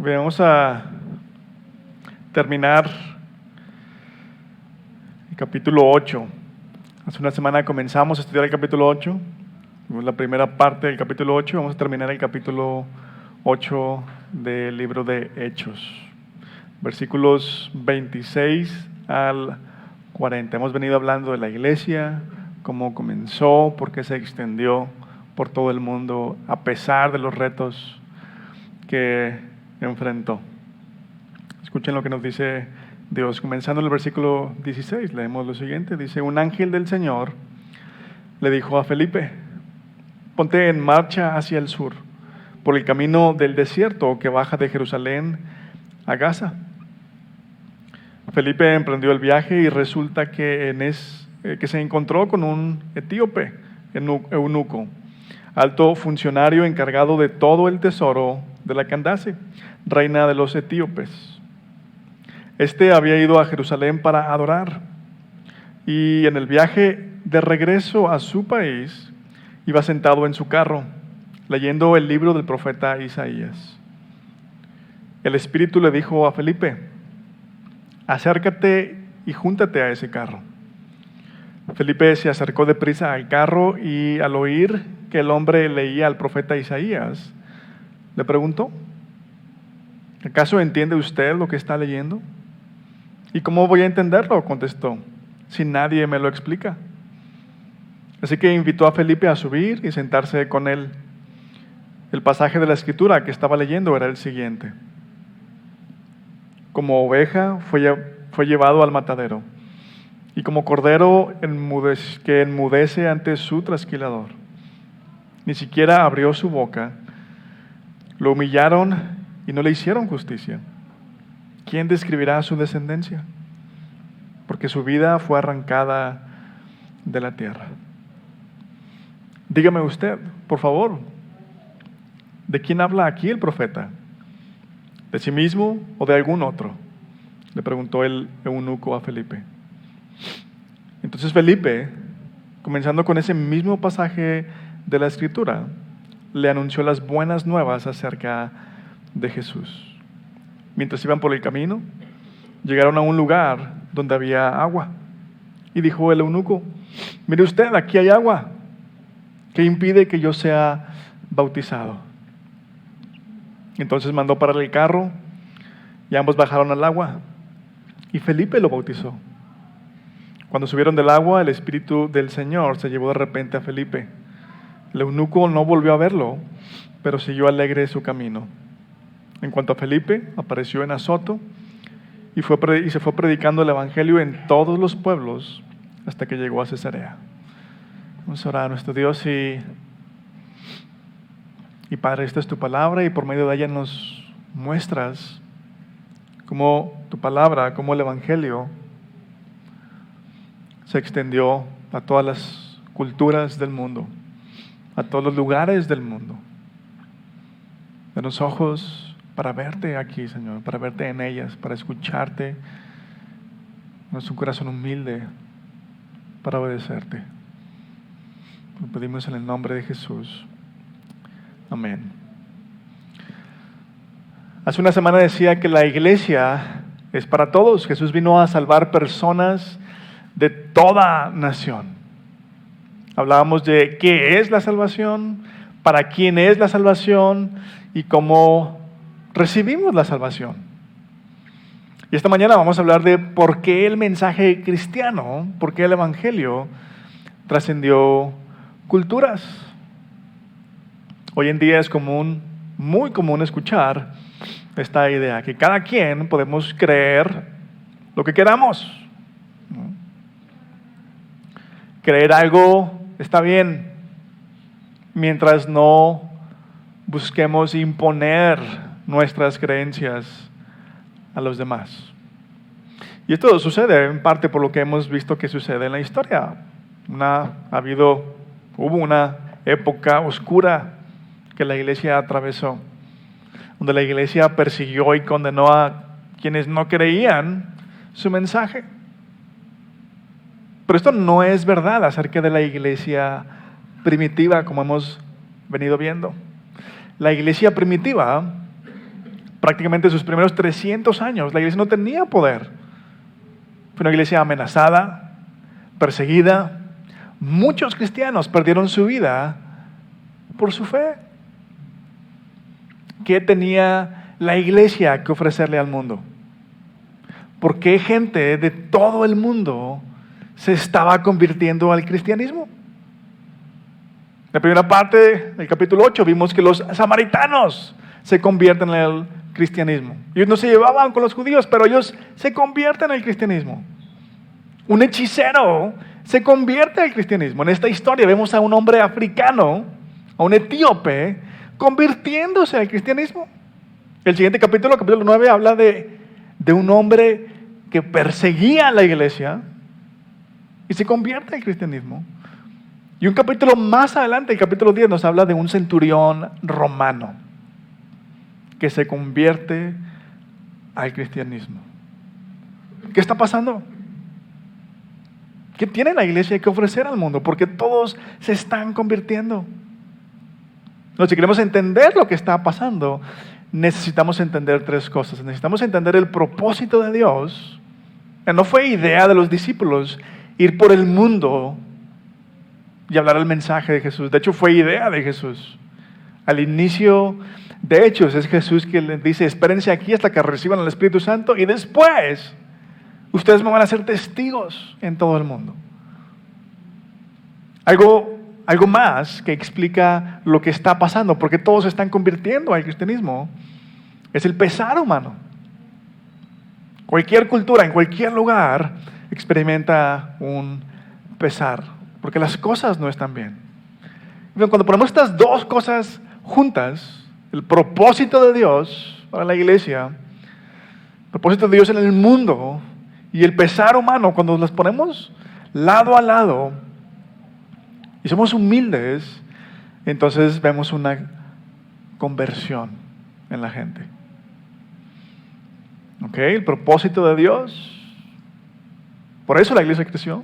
Vamos a terminar el capítulo 8. Hace una semana comenzamos a estudiar el capítulo 8. Vimos la primera parte del capítulo 8. Vamos a terminar el capítulo 8 del libro de Hechos. Versículos 26 al 40. Hemos venido hablando de la iglesia, cómo comenzó, por qué se extendió por todo el mundo, a pesar de los retos que enfrentó. Escuchen lo que nos dice Dios. Comenzando en el versículo 16, leemos lo siguiente. Dice: un ángel del Señor le dijo a Felipe: ponte en marcha hacia el sur, por el camino del desierto que baja de Jerusalén a Gaza. Felipe emprendió el viaje y resulta que se encontró con un etíope, eunuco, alto funcionario encargado de todo el tesoro de la Candace, reina de los etíopes. Este había ido a Jerusalén para adorar, y en el viaje de regreso a su país iba sentado en su carro, leyendo el libro del profeta Isaías. El Espíritu le dijo a Felipe: acércate y júntate a ese carro. Felipe se acercó deprisa al carro y al oír que el hombre leía al profeta Isaías, le preguntó: ¿acaso entiende usted lo que está leyendo? ¿Y cómo voy a entenderlo?, contestó, si nadie me lo explica. Así que invitó a Felipe a subir y sentarse con él. El pasaje de la escritura que estaba leyendo era el siguiente: como oveja fue llevado al matadero, y como cordero que enmudece ante su trasquilador. Ni siquiera abrió su boca. Lo humillaron y no le hicieron justicia. ¿Quién describirá su descendencia? Porque su vida fue arrancada de la tierra. Dígame usted, por favor, ¿de quién habla aquí el profeta? ¿De sí mismo o de algún otro?, le preguntó el eunuco a Felipe. Entonces Felipe, comenzando con ese mismo pasaje de la Escritura, le anunció las buenas nuevas acerca de Jesús. Mientras iban por el camino, llegaron a un lugar donde había agua. Y dijo el eunuco: mire usted, aquí hay agua. ¿Qué impide que yo sea bautizado? Entonces mandó parar el carro y ambos bajaron al agua. Y Felipe lo bautizó. Cuando subieron del agua, el Espíritu del Señor se llevó de repente a Felipe. El eunuco no volvió a verlo, pero siguió alegre su camino. En cuanto a Felipe, apareció en Azoto y se fue predicando el evangelio en todos los pueblos hasta que llegó a Cesarea. Vamos a orar a nuestro Dios y Padre, esta es tu palabra, y por medio de ella nos muestras cómo tu palabra, cómo el evangelio se extendió a todas las culturas del mundo, a todos los lugares del mundo. Danos ojos para verte aquí, Señor, para verte en ellas, para escucharte. Danos un corazón humilde para obedecerte. Lo pedimos en el nombre de Jesús. Amén. Hace una semana decía que la iglesia es para todos. Jesús vino a salvar personas de toda nación. Hablábamos de qué es la salvación, para quién es la salvación y cómo recibimos la salvación. Y esta mañana vamos a hablar de por qué el mensaje cristiano, por qué el evangelio trascendió culturas. Hoy en día es muy común escuchar esta idea, que cada quien podemos creer lo que queramos. Creer algo está bien, mientras no busquemos imponer nuestras creencias a los demás. Y esto sucede en parte por lo que hemos visto que sucede en la historia. Hubo una época oscura que la iglesia atravesó, donde la iglesia persiguió y condenó a quienes no creían su mensaje. Pero esto no es verdad acerca de la iglesia primitiva, como hemos venido viendo. La iglesia primitiva Prácticamente sus primeros 300 años, la iglesia no tenía poder. Fue una iglesia amenazada, perseguida. Muchos cristianos perdieron su vida por su fe. ¿Qué tenía la iglesia que ofrecerle al mundo? ¿Por qué gente de todo el mundo se estaba convirtiendo al cristianismo? En la primera parte del capítulo 8 vimos que los samaritanos se convierten en el cristianismo. Ellos no se llevaban con los judíos, pero ellos se convierten al cristianismo. Un hechicero se convierte al cristianismo. En esta historia vemos a un hombre africano, a un etíope, convirtiéndose al cristianismo. El siguiente capítulo 9, habla de un hombre que perseguía a la iglesia y se convierte al cristianismo. Y un capítulo más adelante, el capítulo 10, nos habla de un centurión romano que se convierte al cristianismo. ¿Qué está pasando? ¿Qué tiene la iglesia que ofrecer al mundo? Porque todos se están convirtiendo. No, si queremos entender lo que está pasando, necesitamos entender tres cosas. Necesitamos entender el propósito de Dios. No fue idea de los discípulos ir por el mundo y hablar el mensaje de Jesús. De hecho, fue idea de Jesús. Al inicio de Hechos es Jesús quien les dice: espérense aquí hasta que reciban el Espíritu Santo y después ustedes me van a ser testigos en todo el mundo. Algo más que explica lo que está pasando, porque todos se están convirtiendo al cristianismo, es el pesar humano. Cualquier cultura, en cualquier lugar, experimenta un pesar, porque las cosas no están bien. Cuando ponemos estas dos cosas juntas, el propósito de Dios para la iglesia, el propósito de Dios en el mundo y el pesar humano, cuando las ponemos lado a lado y somos humildes, entonces vemos una conversión en la gente. ¿Ok? El propósito de Dios. Por eso la iglesia creció.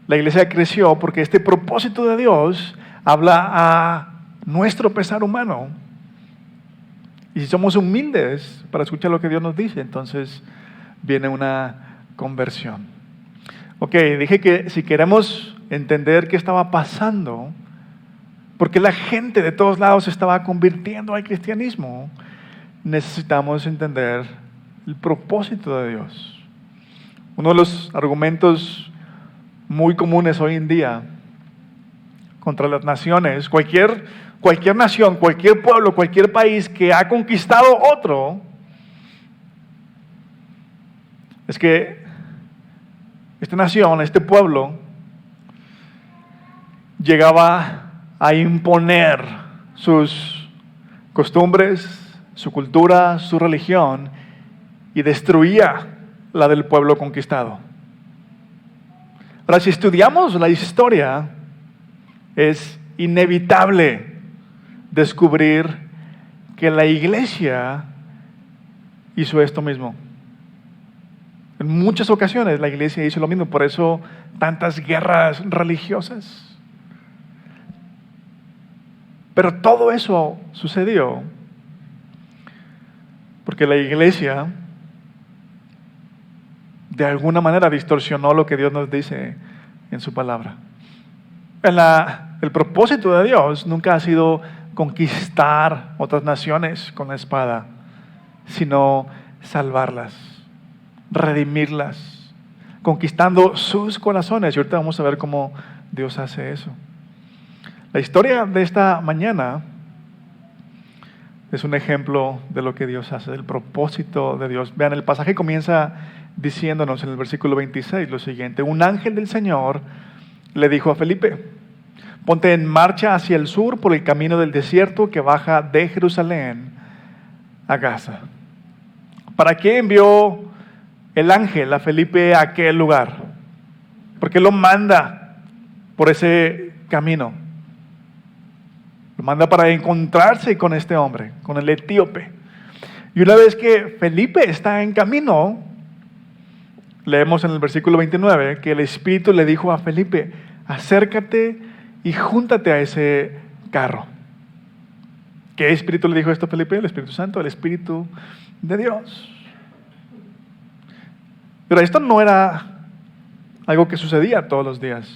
La iglesia creció porque este propósito de Dios habla a nuestro pesar humano. Y si somos humildes para escuchar lo que Dios nos dice, entonces viene una conversión. Ok, dije que si queremos entender qué estaba pasando, porque la gente de todos lados se estaba convirtiendo al cristianismo, necesitamos entender el propósito de Dios. Uno de los argumentos muy comunes hoy en día contra las naciones, cualquier nación, cualquier pueblo, cualquier país que ha conquistado otro, es que esta nación, este pueblo, llegaba a imponer sus costumbres, su cultura, su religión, y destruía la del pueblo conquistado. Ahora, si estudiamos la historia, es inevitable descubrir que la iglesia hizo esto mismo. En muchas ocasiones la iglesia hizo lo mismo, por eso tantas guerras religiosas. Pero todo eso sucedió porque la iglesia de alguna manera distorsionó lo que Dios nos dice en su palabra. El propósito de Dios nunca ha sido conquistar otras naciones con la espada, sino salvarlas, redimirlas, conquistando sus corazones. Y ahorita vamos a ver cómo Dios hace eso. La historia de esta mañana es un ejemplo de lo que Dios hace, del propósito de Dios. Vean, el pasaje comienza diciéndonos en el versículo 26 lo siguiente: un ángel del Señor le dijo a Felipe: ponte en marcha hacia el sur por el camino del desierto que baja de Jerusalén a Gaza. ¿Para qué envió el ángel a Felipe a aquel lugar? ¿Por qué lo manda por ese camino? Lo manda para encontrarse con este hombre, con el etíope. Y una vez que Felipe está en camino, leemos en el versículo 29 que el Espíritu le dijo a Felipe: acércate y júntate a ese carro. ¿Qué espíritu le dijo esto a Felipe? El Espíritu Santo, el Espíritu de Dios. Pero esto no era algo que sucedía todos los días.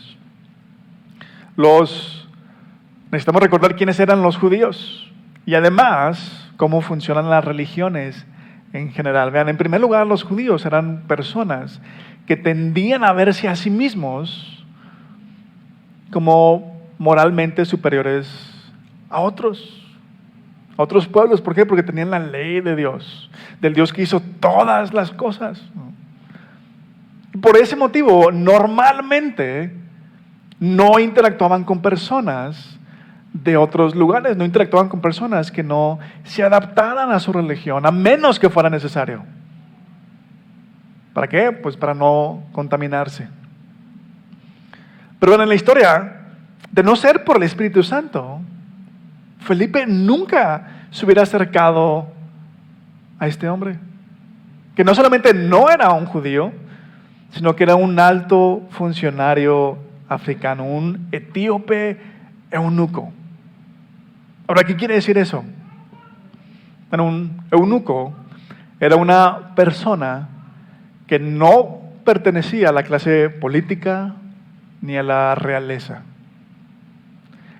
Necesitamos recordar quiénes eran los judíos y además cómo funcionan las religiones en general. Vean, en primer lugar, los judíos eran personas que tendían a verse a sí mismos como moralmente superiores a otros pueblos. ¿Por qué? Porque tenían la ley de Dios, del Dios que hizo todas las cosas. Por ese motivo, normalmente no interactuaban con personas de otros lugares, no interactuaban con personas que no se adaptaran a su religión, a menos que fuera necesario. ¿Para qué? Pues para no contaminarse. Pero en la historia, de no ser por el Espíritu Santo, Felipe nunca se hubiera acercado a este hombre, que no solamente no era un judío, sino que era un alto funcionario africano, un etíope eunuco. Ahora, ¿qué quiere decir eso? Bueno, un eunuco era una persona que no pertenecía a la clase política ni a la realeza.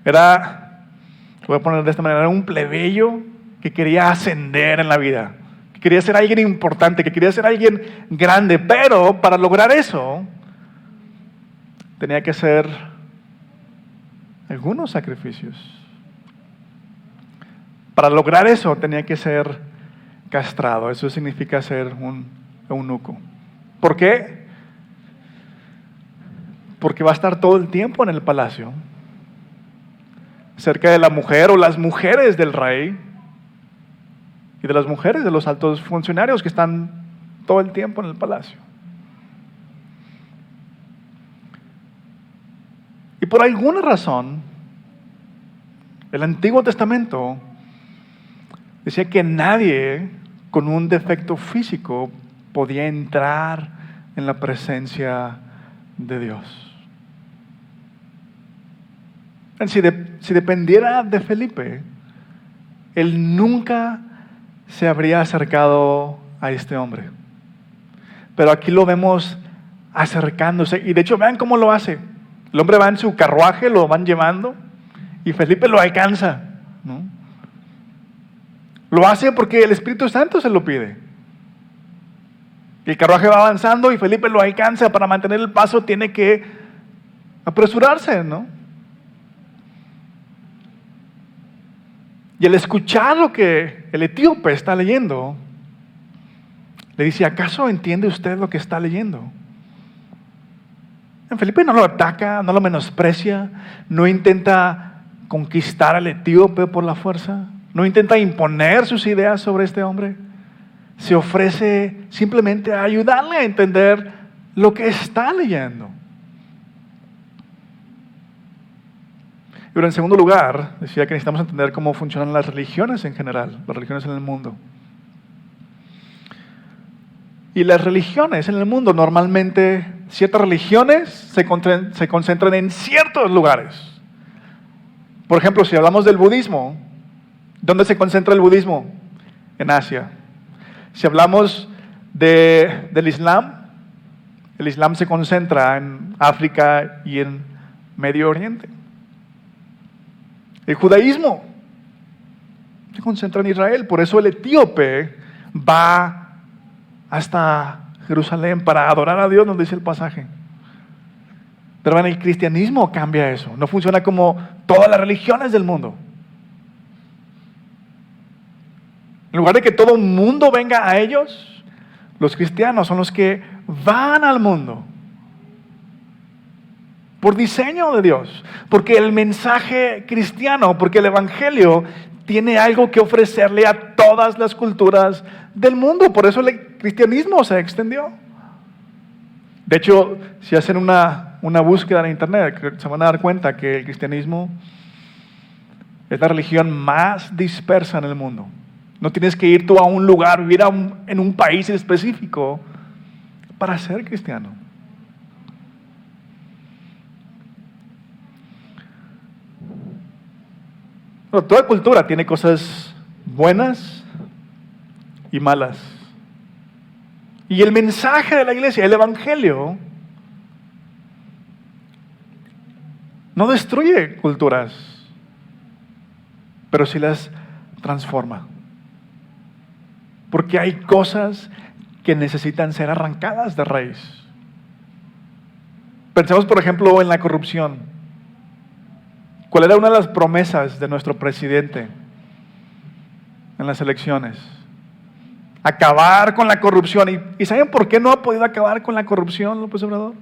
Lo voy a poner de esta manera, era un plebeyo que quería ascender en la vida, que quería ser alguien importante, que quería ser alguien grande, pero para lograr eso tenía que hacer algunos sacrificios. Para lograr eso tenía que ser castrado. Eso significa ser un eunuco. ¿Por qué? Porque va a estar todo el tiempo en el palacio, cerca de la mujer o las mujeres del rey y de las mujeres de los altos funcionarios que están todo el tiempo en el palacio. Y por alguna razón, el Antiguo Testamento decía que nadie con un defecto físico podía entrar en la presencia de Dios. Si dependiera de Felipe, él nunca se habría acercado a este hombre. Pero aquí lo vemos acercándose. Y de hecho, vean cómo lo hace. El hombre va en su carruaje, lo van llevando, y Felipe lo alcanza, ¿no? Lo hace porque el Espíritu Santo se lo pide. El carruaje va avanzando y Felipe lo alcanza. Para mantener el paso tiene que apresurarse, ¿no? Y al escuchar lo que el etíope está leyendo, le dice: ¿acaso entiende usted lo que está leyendo? Felipe no lo ataca, no lo menosprecia, no intenta conquistar al etíope por la fuerza, no intenta imponer sus ideas sobre este hombre. Se ofrece simplemente a ayudarle a entender lo que está leyendo. Pero en segundo lugar, decía que necesitamos entender cómo funcionan las religiones en general, las religiones en el mundo. Y las religiones en el mundo, normalmente, ciertas religiones se concentran en ciertos lugares. Por ejemplo, si hablamos del budismo, ¿dónde se concentra el budismo? En Asia. Si hablamos del Islam, el Islam se concentra en África y en Medio Oriente. El judaísmo se concentra en Israel, por eso el etíope va hasta Jerusalén para adorar a Dios, nos dice el pasaje. Pero en el cristianismo cambia eso, no funciona como todas las religiones del mundo. En lugar de que todo el mundo venga a ellos, los cristianos son los que van al mundo. Por diseño de Dios, porque el mensaje cristiano, porque el evangelio tiene algo que ofrecerle a todas las culturas del mundo. Por eso el cristianismo se extendió. De hecho, si hacen una búsqueda en internet, se van a dar cuenta que el cristianismo es la religión más dispersa en el mundo. No tienes que ir tú a un lugar, vivir en un país específico para ser cristiano. Bueno, toda cultura tiene cosas buenas y malas. Y el mensaje de la iglesia, el evangelio, no destruye culturas, pero sí las transforma. Porque hay cosas que necesitan ser arrancadas de raíz. Pensemos, por ejemplo, en la corrupción. ¿Cuál era una de las promesas de nuestro presidente en las elecciones? Acabar con la corrupción. ¿Y saben por qué no ha podido acabar con la corrupción, López Obrador?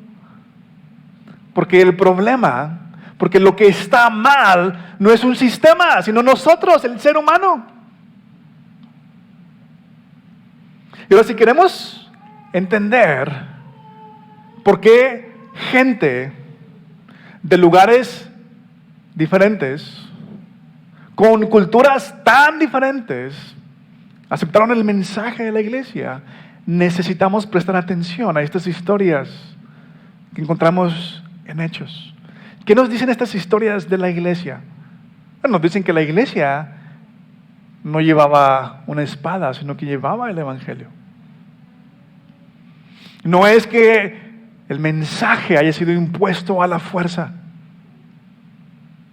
Porque el problema, porque lo que está mal no es un sistema, sino nosotros, el ser humano. Y ahora, si queremos entender por qué gente de lugares diferentes, con culturas tan diferentes, aceptaron el mensaje de la iglesia, necesitamos prestar atención a estas historias que encontramos en Hechos. ¿Qué nos dicen estas historias de la iglesia? Bueno, nos dicen que la iglesia no llevaba una espada, sino que llevaba el evangelio. No es que el mensaje haya sido impuesto a la fuerza.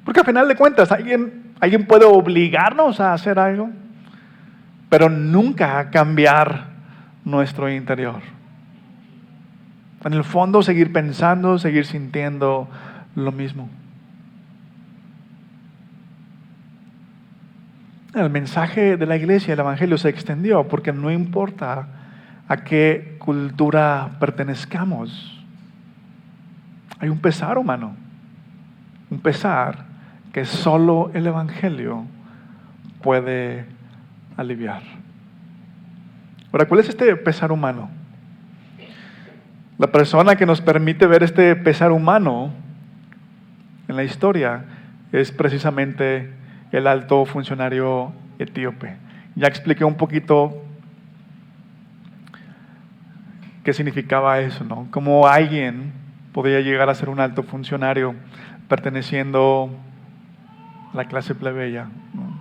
Porque al final de cuentas, alguien puede obligarnos a hacer algo, pero nunca a cambiar nuestro interior. En el fondo, seguir pensando, seguir sintiendo lo mismo. El mensaje de la iglesia, el evangelio, se extendió porque no importa a qué cultura pertenezcamos. Hay un pesar humano, un pesar que solo el evangelio puede aliviar. Ahora, ¿cuál es este pesar humano? La persona que nos permite ver este pesar humano en la historia es precisamente el alto funcionario etíope. Ya expliqué un poquito qué significaba eso, ¿no? Cómo alguien podía llegar a ser un alto funcionario perteneciendo a la clase plebeya, ¿no?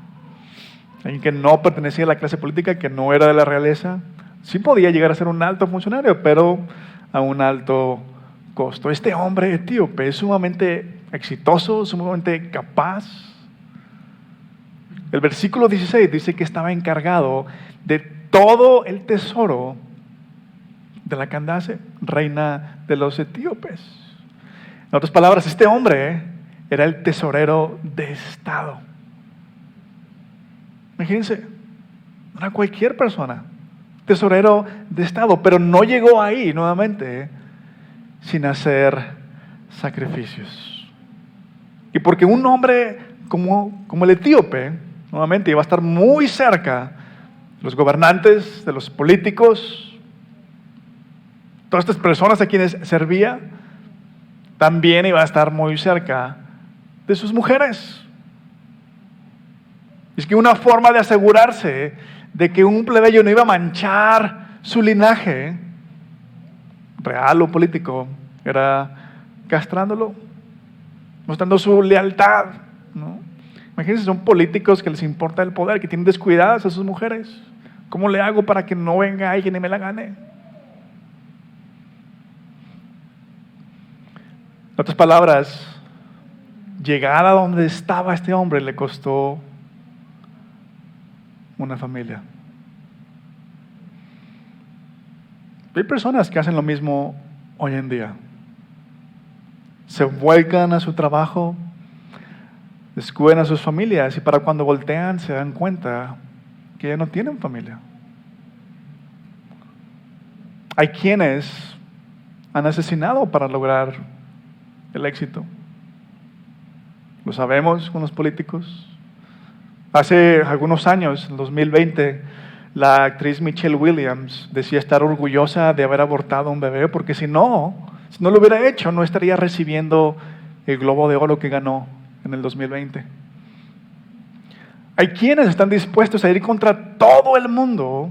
Alguien que no pertenecía a la clase política, que no era de la realeza, sí podía llegar a ser un alto funcionario, pero a un alto costo. Este hombre etíope es sumamente exitoso, sumamente capaz. El versículo 16 dice que estaba encargado de todo el tesoro de la Candace, reina de los etíopes. En otras palabras, este hombre era el tesorero de Estado. Imagínense, no era cualquier persona, tesorero de Estado, pero no llegó ahí nuevamente sin hacer sacrificios. Y porque un hombre como el etíope, nuevamente, iba a estar muy cerca de los gobernantes, de los políticos, todas estas personas a quienes servía, también iba a estar muy cerca de sus mujeres. Es que una forma de asegurarse de que un plebeyo no iba a manchar su linaje, real o político, era castrándolo, mostrando su lealtad, ¿no? Imagínense, son políticos que les importa el poder, que tienen descuidadas a sus mujeres. ¿Cómo le hago para que no venga alguien y me la gane? En otras palabras, llegar a donde estaba este hombre le costó una familia. Hay personas que hacen lo mismo hoy en día. Se vuelcan a su trabajo, descuiden a sus familias y para cuando voltean se dan cuenta que ya no tienen familia. Hay quienes han asesinado para lograr el éxito. Lo sabemos con los políticos. Hace algunos años, en 2020, la actriz Michelle Williams decía estar orgullosa de haber abortado un bebé porque si no lo hubiera hecho, no estaría recibiendo el Globo de Oro que ganó en el 2020. Hay quienes están dispuestos a ir contra todo el mundo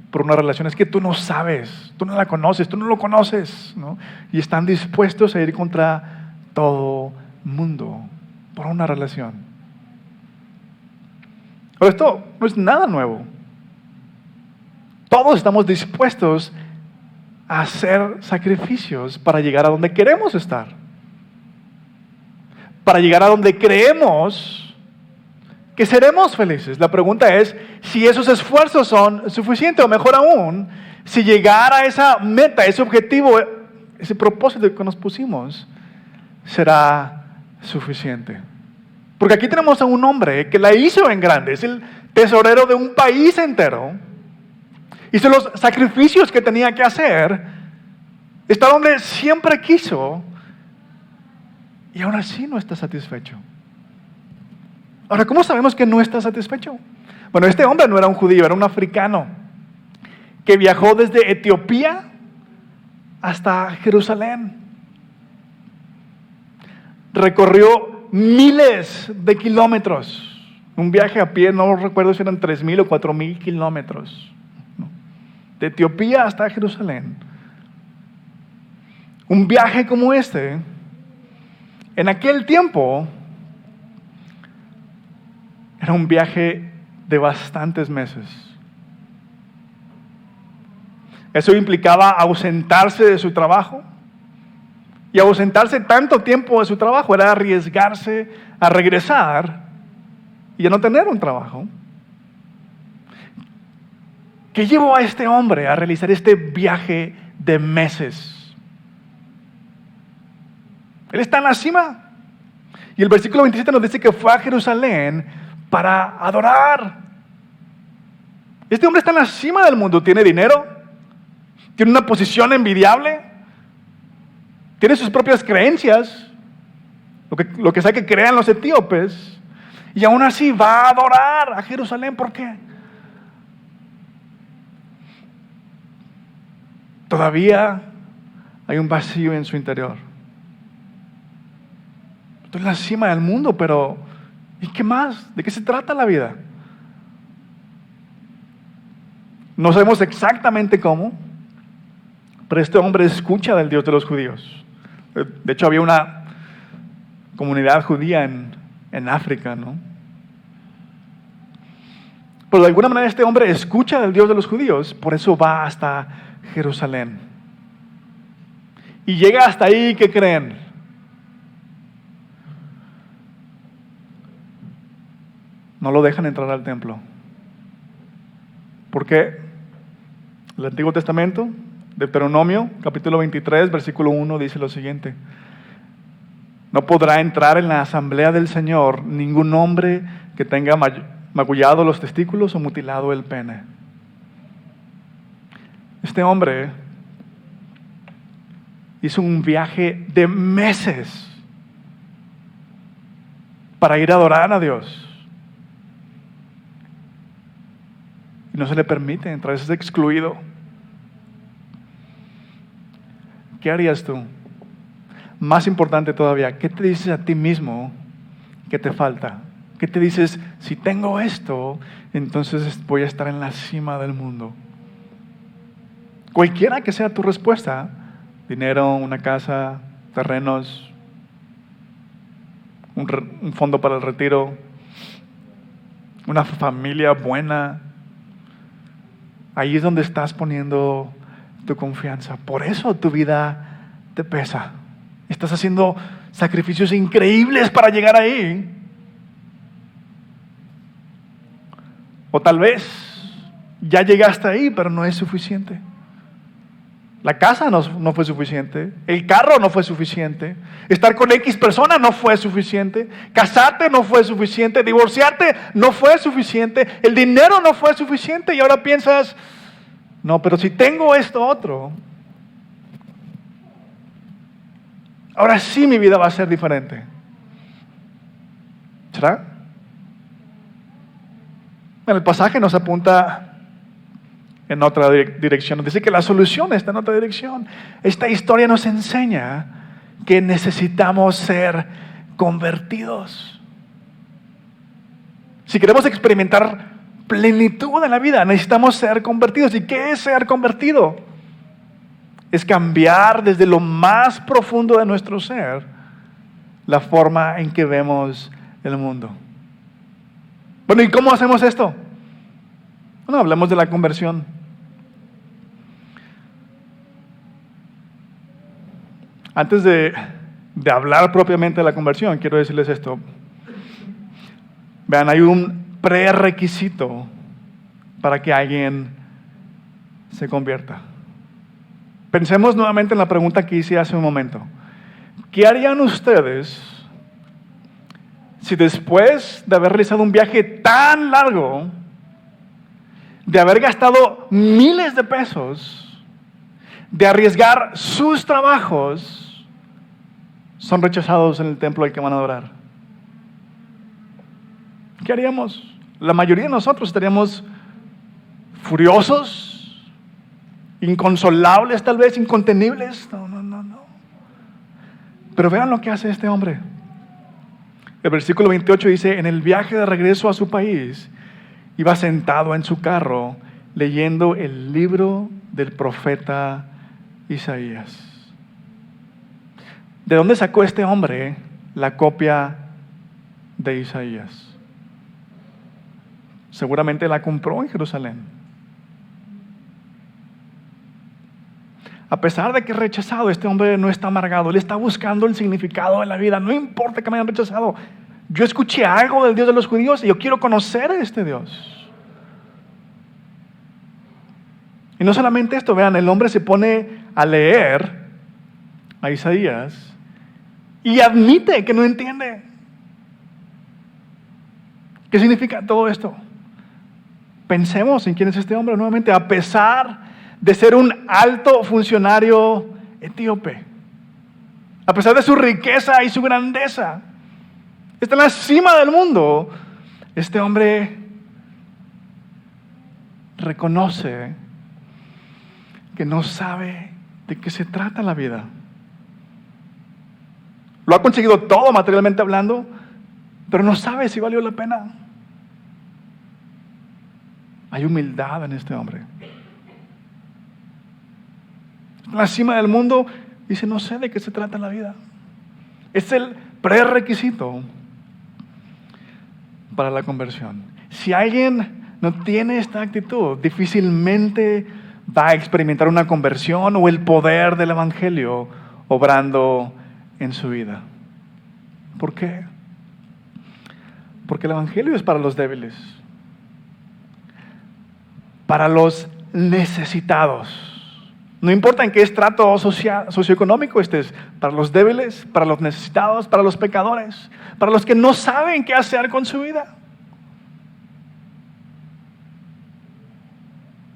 por una relación. Es que tú no sabes, tú no la conoces, tú no lo conoces, ¿no? Y están dispuestos a ir contra todo mundo por una relación. Pero esto no es nada nuevo. Todos estamos dispuestos a hacer sacrificios para llegar a donde queremos estar. Para llegar a donde creemos que seremos felices. La pregunta es si esos esfuerzos son suficientes, o mejor aún, si llegar a esa meta, ese objetivo, ese propósito que nos pusimos, será suficiente. Porque aquí tenemos a un hombre que la hizo en grande, es el tesorero de un país entero. Hizo los sacrificios que tenía que hacer. Este hombre siempre quiso y aún así no está satisfecho. Ahora, ¿cómo sabemos que no está satisfecho? Bueno, este hombre no era un judío, era un africano que viajó desde Etiopía hasta Jerusalén. Recorrió miles de kilómetros. Un viaje a pie, no recuerdo si eran 3,000 o 4,000 kilómetros. De Etiopía hasta Jerusalén. Un viaje como este, en aquel tiempo, era un viaje de bastantes meses. Eso implicaba ausentarse de su trabajo. Y ausentarse tanto tiempo de su trabajo era arriesgarse a regresar y a no tener un trabajo. ¿Qué llevó a este hombre a realizar este viaje de meses? Él está en la cima. Y el versículo 27 nos dice que fue a Jerusalén para adorar. Este hombre está en la cima del mundo. Tiene dinero, tiene una posición envidiable, tiene sus propias creencias, lo que sea que crean los etíopes, y aún así va a adorar a Jerusalén. ¿Por qué? Todavía hay un vacío en su interior. Estoy en la cima del mundo, pero ¿y qué más? ¿De qué se trata la vida? No sabemos exactamente cómo, pero este hombre escucha del Dios de los judíos. De hecho, había una comunidad judía en África, ¿no? Pero de alguna manera este hombre escucha del Dios de los judíos, por eso va hasta Jerusalén. Y llega hasta ahí, ¿qué creen? No lo dejan entrar al templo. ¿Por qué? El Antiguo Testamento, Deuteronomio, capítulo 23, versículo 1, dice lo siguiente: no podrá entrar en la asamblea del Señor ningún hombre que tenga magullado los testículos o mutilado el pene. Este hombre hizo un viaje de meses para ir a adorar a Dios. Y no se le permite entrar, es excluido. ¿Qué harías tú? Más importante todavía, ¿qué te dices a ti mismo que te falta? ¿Qué te dices? Si tengo esto, entonces voy a estar en la cima del mundo. Cualquiera que sea tu respuesta, dinero, una casa, terrenos, un fondo para el retiro, una familia buena, ahí es donde estás poniendo tu confianza. Por eso tu vida te pesa. Estás haciendo sacrificios increíbles para llegar ahí. O tal vez ya llegaste ahí, pero no es suficiente. La casa no fue suficiente, el carro no fue suficiente, estar con X persona no fue suficiente, casarte no fue suficiente, divorciarte no fue suficiente, el dinero no fue suficiente, y ahora piensas, no, pero si tengo esto otro, ahora sí mi vida va a ser diferente. ¿Será? Bueno, el pasaje nos apunta en otra dirección. Nos dice que la solución está en otra dirección. Esta historia nos enseña que necesitamos ser convertidos. Si queremos experimentar plenitud en la vida, necesitamos ser convertidos. ¿Y qué es ser convertido? Es cambiar desde lo más profundo de nuestro ser la forma en que vemos el mundo. Bueno, ¿y cómo hacemos esto? Bueno, hablemos de la conversión. Antes de hablar propiamente de la conversión, quiero decirles esto. Vean, hay un prerequisito para que alguien se convierta. Pensemos nuevamente en la pregunta que hice hace un momento. ¿Qué harían ustedes si después de haber realizado un viaje tan largo, de haber gastado miles de pesos, de arriesgar sus trabajos, son rechazados en el templo al que van a adorar? ¿Qué haríamos? La mayoría de nosotros estaríamos furiosos, inconsolables, tal vez incontenibles. No. Pero vean lo que hace este hombre. El versículo 28 dice: en el viaje de regreso a su país, iba sentado en su carro leyendo el libro del profeta Isaías. ¿De dónde sacó este hombre la copia de Isaías? Seguramente la compró en Jerusalén. A pesar de que es rechazado, este hombre no está amargado. Él está buscando el significado de la vida. No importa que me hayan rechazado. Yo escuché algo del Dios de los judíos y yo quiero conocer a este Dios. Y no solamente esto, vean, el hombre se pone a leer a Isaías y admite que no entiende. ¿Qué significa todo esto? Pensemos en quién es este hombre nuevamente. A pesar de ser un alto funcionario etíope, a pesar de su riqueza y su grandeza, está en la cima del mundo, este hombre reconoce que no sabe de qué se trata la vida. Lo ha conseguido todo materialmente hablando, pero no sabe si valió la pena. Hay humildad en este hombre. En la cima del mundo, dice: no sé de qué se trata la vida. Es el prerequisito para la conversión. Si alguien no tiene esta actitud, difícilmente va a experimentar una conversión o el poder del Evangelio obrando en su vida. ¿Por qué? Porque el Evangelio es para los débiles, para los necesitados. No importa en qué estrato socioeconómico estés, para los débiles, para los necesitados, para los pecadores, para los que no saben qué hacer con su vida.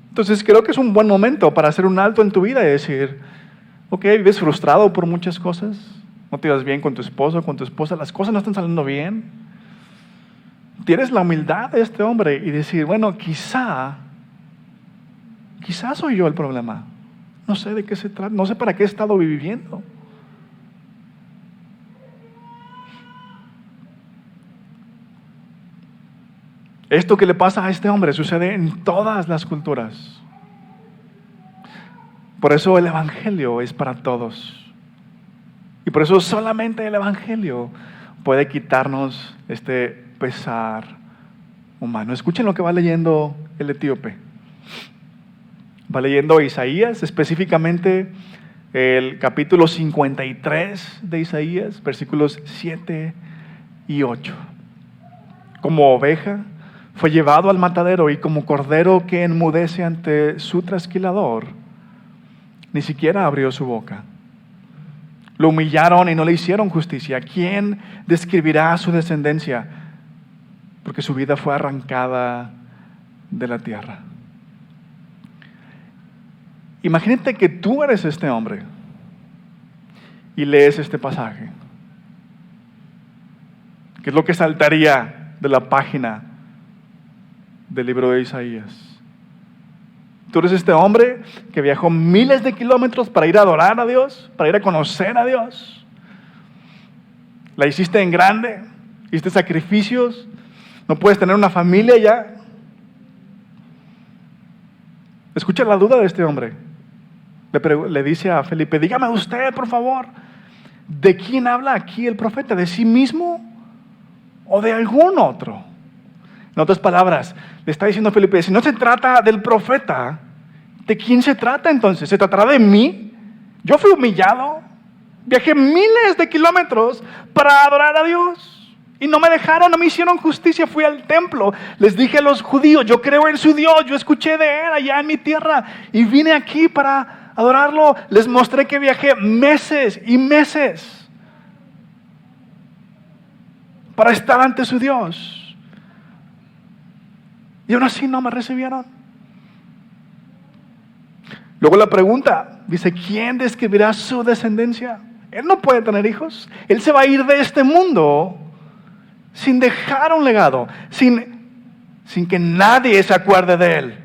Entonces creo que es un buen momento para hacer un alto en tu vida y decir: ok, vives frustrado por muchas cosas, no te vas bien con tu esposo, con tu esposa, las cosas no están saliendo bien. Tienes la humildad de este hombre y decir: bueno, quizás soy yo el problema. No sé de qué se trata, no sé para qué he estado viviendo. Esto que le pasa a este hombre sucede en todas las culturas. Por eso el Evangelio es para todos. Y por eso solamente el Evangelio puede quitarnos este pesar humano. Escuchen lo que va leyendo el etíope. Va leyendo Isaías, específicamente el capítulo 53 de Isaías, versículos 7 y 8. Como oveja fue llevado al matadero y como cordero que enmudece ante su trasquilador, ni siquiera abrió su boca. Lo humillaron y no le hicieron justicia. ¿Quién describirá su descendencia? Porque su vida fue arrancada de la tierra. Imagínate que tú eres este hombre y lees este pasaje. ¿Qué es lo que saltaría de la página del libro de Isaías? Tú eres este hombre que viajó miles de kilómetros para ir a adorar a Dios, para ir a conocer a Dios. La hiciste en grande, hiciste sacrificios, no puedes tener una familia ya. Escucha la duda de este hombre. Le dice a Felipe: dígame usted, por favor, ¿de quién habla aquí el profeta? ¿De sí mismo o de algún otro? En En otras palabras, le está diciendo a Felipe, si no se trata del profeta, ¿de quién se trata entonces? ¿Se tratará de mí? Yo fui humillado, viajé miles de kilómetros para adorar a Dios. Y no me dejaron, no me hicieron justicia. Fui al templo, les dije a los judíos, yo creo en su Dios, yo escuché de Él allá en mi tierra y vine aquí para adorarlo. Les mostré que viajé meses y meses para estar ante su Dios. Y aún así no me recibieron. Luego la pregunta, dice, ¿quién describirá su descendencia? Él no puede tener hijos. Él se va a ir de este mundo sin dejar un legado, sin que nadie se acuerde de él.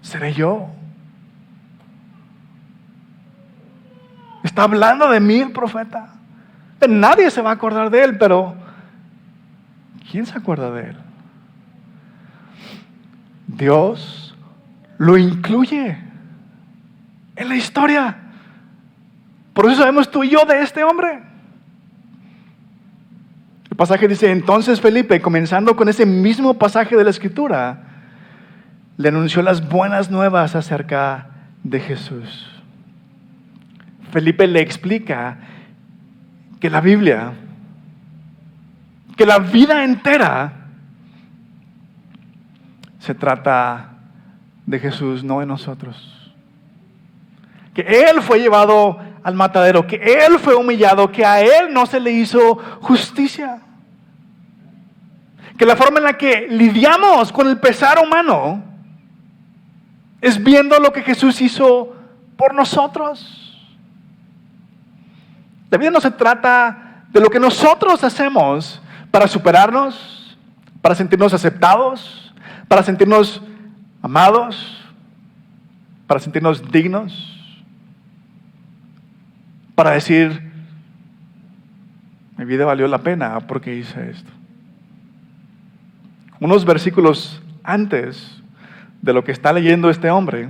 ¿Seré yo? Está hablando de mí el profeta. Nadie se va a acordar de él, pero ¿quién se acuerda de él? Dios lo incluye en la historia. Por eso sabemos tú y yo de este hombre. El pasaje dice, entonces Felipe, comenzando con ese mismo pasaje de la Escritura, le anunció las buenas nuevas acerca de Jesús. Felipe le explica que la Biblia, que la vida entera se trata de Jesús, no de nosotros. Que Él fue llevado al matadero, que Él fue humillado, que a Él no se le hizo justicia. Que la forma en la que lidiamos con el pesar humano es viendo lo que Jesús hizo por nosotros. La vida no se trata de lo que nosotros hacemos para superarnos, para sentirnos aceptados, para sentirnos amados, para sentirnos dignos, para decir, mi vida valió la pena porque hice esto. Unos versículos antes de lo que está leyendo este hombre,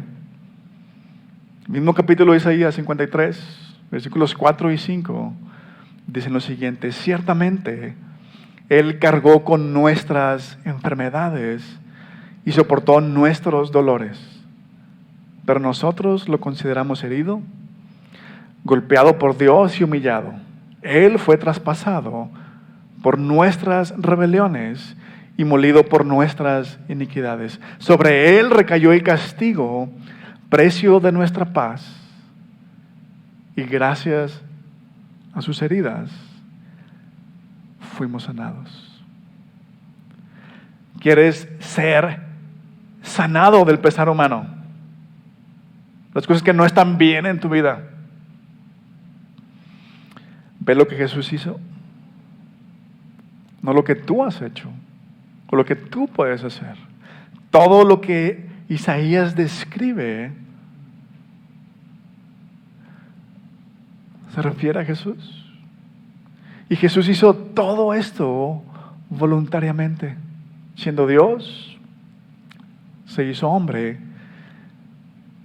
mismo capítulo de Isaías 53, versículos 4 y 5, dicen lo siguiente: ciertamente Él cargó con nuestras enfermedades y soportó nuestros dolores, pero nosotros lo consideramos herido, golpeado por Dios y humillado. Él fue traspasado por nuestras rebeliones y molido por nuestras iniquidades. Sobre Él recayó el castigo, precio de nuestra paz, y gracias a sus heridas fuimos sanados. ¿Quieres ser sanado del pesar humano? Las cosas que no están bien en tu vida. Ve lo que Jesús hizo, no lo que tú has hecho o lo que tú puedes hacer. Todo lo que Isaías describe se refiere a Jesús. Y Jesús hizo todo esto voluntariamente. Siendo Dios, se hizo hombre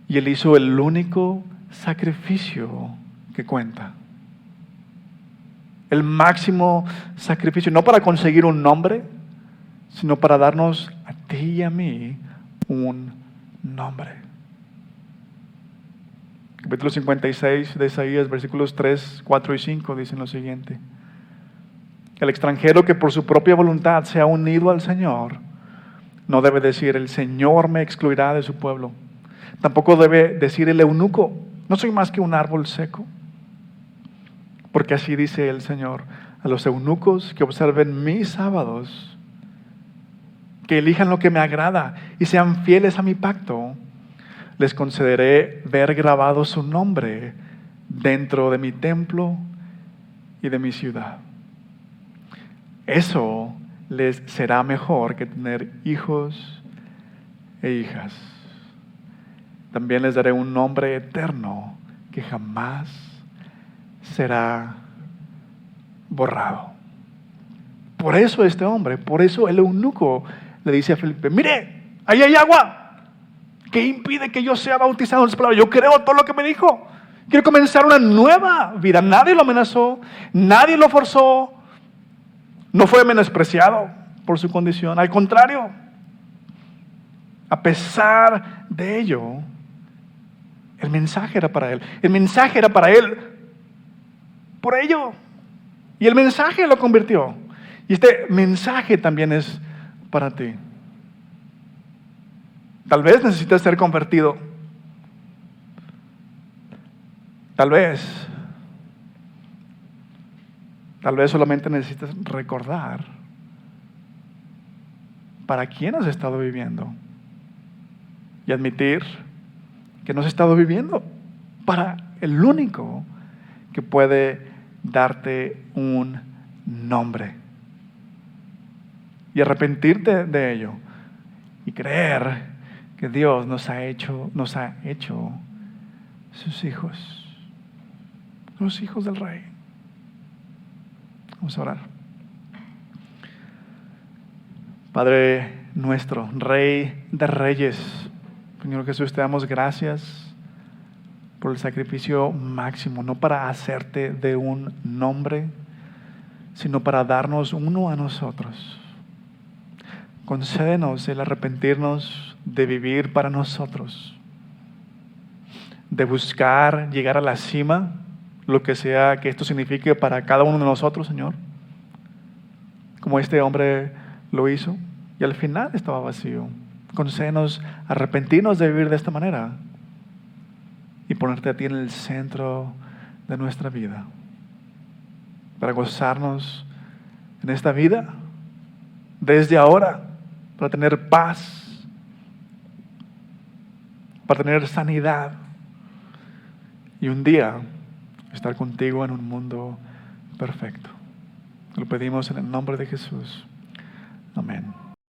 y Él hizo el único sacrificio que cuenta. El máximo sacrificio, no para conseguir un nombre, sino para darnos a ti y a mí un nombre. Capítulo 56 de Isaías, versículos 3, 4 y 5 dicen lo siguiente: el extranjero que por su propia voluntad se ha unido al Señor no debe decir, el Señor me excluirá de su pueblo. Tampoco debe decir el eunuco, no soy más que un árbol seco. Porque así dice el Señor: a los eunucos que observen mis sábados, que elijan lo que me agrada y sean fieles a mi pacto, les concederé ver grabado su nombre dentro de mi templo y de mi ciudad. Eso les será mejor que tener hijos e hijas. También les daré un nombre eterno que jamás será borrado. Por eso este hombre, por eso el eunuco le dice a Felipe: mire, ahí hay agua. ¿Qué impide que yo sea bautizado en sus palabras? Yo creo todo lo que me dijo. Quiere comenzar una nueva vida. Nadie lo amenazó, nadie lo forzó, no fue menospreciado por su condición. Al contrario, a pesar de ello, el mensaje era para él. El mensaje era para él por ello. Y el mensaje lo convirtió. Y este mensaje también es para ti. Tal vez necesitas ser convertido. Tal vez solamente necesitas recordar para quién has estado viviendo y admitir que no has estado viviendo para el único que puede darte un nombre y arrepentirte de ello y creer que Dios nos ha hecho sus hijos, los hijos del Rey. Vamos a orar. Padre nuestro, Rey de Reyes, Señor Jesús, te damos gracias por el sacrificio máximo, no para hacerte de un nombre, sino para darnos uno a nosotros. Concédenos el arrepentirnos de vivir para nosotros, de buscar llegar a la cima, lo que sea que esto signifique para cada uno de nosotros, Señor, como este hombre lo hizo, y al final estaba vacío. Concédenos arrepentirnos de vivir de esta manera y ponerte a ti en el centro de nuestra vida, para gozarnos en esta vida desde ahora, para tener paz, para tener sanidad y un día estar contigo en un mundo perfecto. Lo pedimos en el nombre de Jesús.